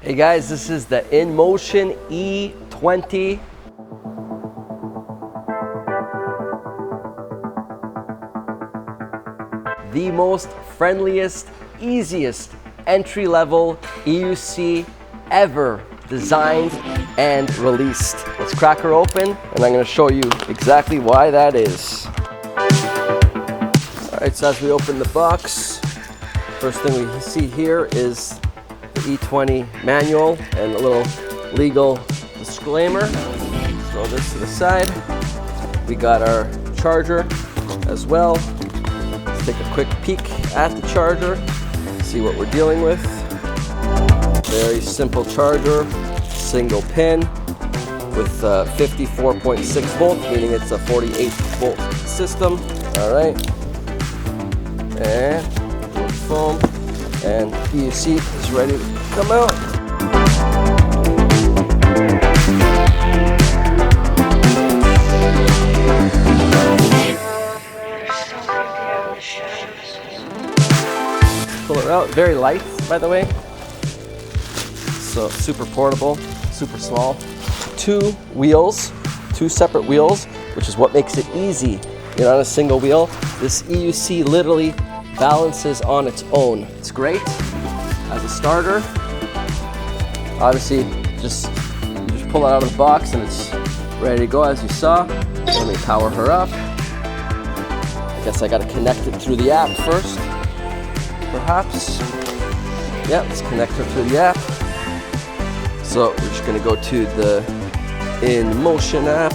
Hey guys, this is the InMotion E20. The most friendliest, easiest entry-level EUC ever designed and released. Let's crack her open and I'm going to show you exactly why that is. Alright, so as we open the box, first thing we see here is the E20 manual and a little legal disclaimer. Throw this to the side. We got our charger as well. Let's take a quick peek at the charger, see what we're dealing with. Very simple charger, single pin with 54.6 volts, meaning it's a 48 volt system. All right, and foam, and EUC is ready to come out. Pull her out, very light by the way. So super portable, super small. Two wheels, two separate wheels, which is what makes it easy. You're on a single wheel. This EUC literally balances on its own. It's great as a starter. Obviously, you just pull it out of the box and it's ready to go as you saw. Let me power her up. I guess I gotta connect it through the app first, perhaps. Yeah, let's connect her through the app. So we're just gonna go to the InMotion app.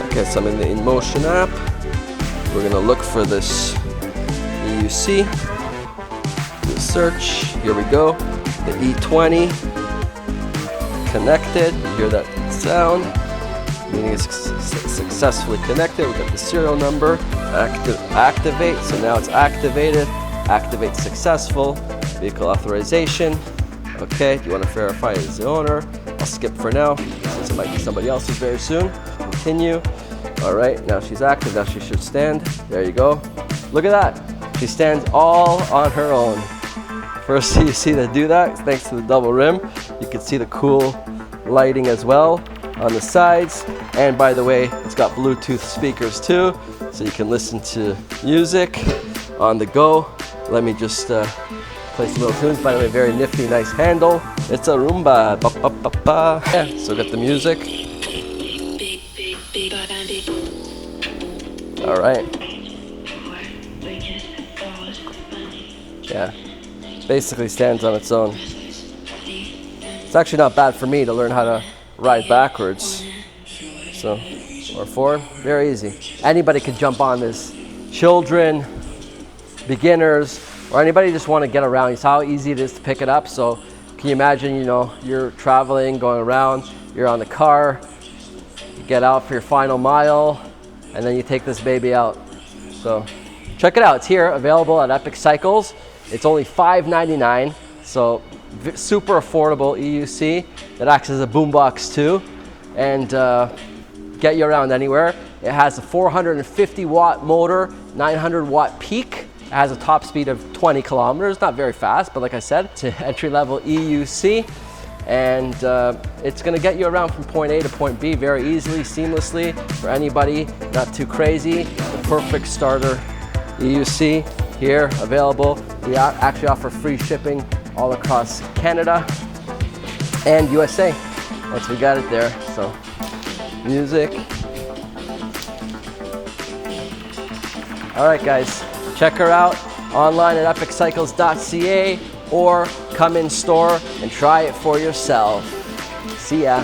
I guess I'm in the InMotion app. We're gonna look for this EUC. Do a search. Here we go. The E20 connected. You hear that sound? Meaning it's successfully connected. We got the serial number. Activate. So now it's activated. Activate successful. Vehicle authorization. Okay, do you want to verify as the owner? I'll skip for now, since it might be somebody else's very soon. Continue. All right, now she's active, now she should stand. There you go. Look at that. She stands all on her own. First you see to do that, thanks to the double rim. You can see the cool lighting as well on the sides. And by the way, it's got Bluetooth speakers too, so you can listen to music on the go. Let me just play some little tunes. By the way, very nifty, nice handle. It's a Roomba. Ba, ba, ba, ba. Yeah, so got the music. All right. Yeah, basically stands on its own. It's actually not bad for me to learn how to ride backwards. So, or forward, very easy. Anybody can jump on this. Children, beginners, or anybody just want to get around. You saw how easy it is to pick it up. So can you imagine, you know, you're traveling, going around, you're on the car, you get out for your final mile, and then you take this baby out. So check it out. It's here, available at Epic Cycles. It's only $5.99, so super affordable EUC. It acts as a boombox too, and get you around anywhere. It has a 450 watt motor, 900 watt peak. It has a top speed of 20 kilometers, not very fast, but like I said, it's an entry-level EUC, and it's gonna get you around from point A to point B very easily, seamlessly, for anybody, not too crazy. The perfect starter EUC here, available. We actually offer free shipping all across Canada and USA, once we got it there. So, music. All right, guys. Check her out online at epiccycles.ca or come in store and try it for yourself. See ya.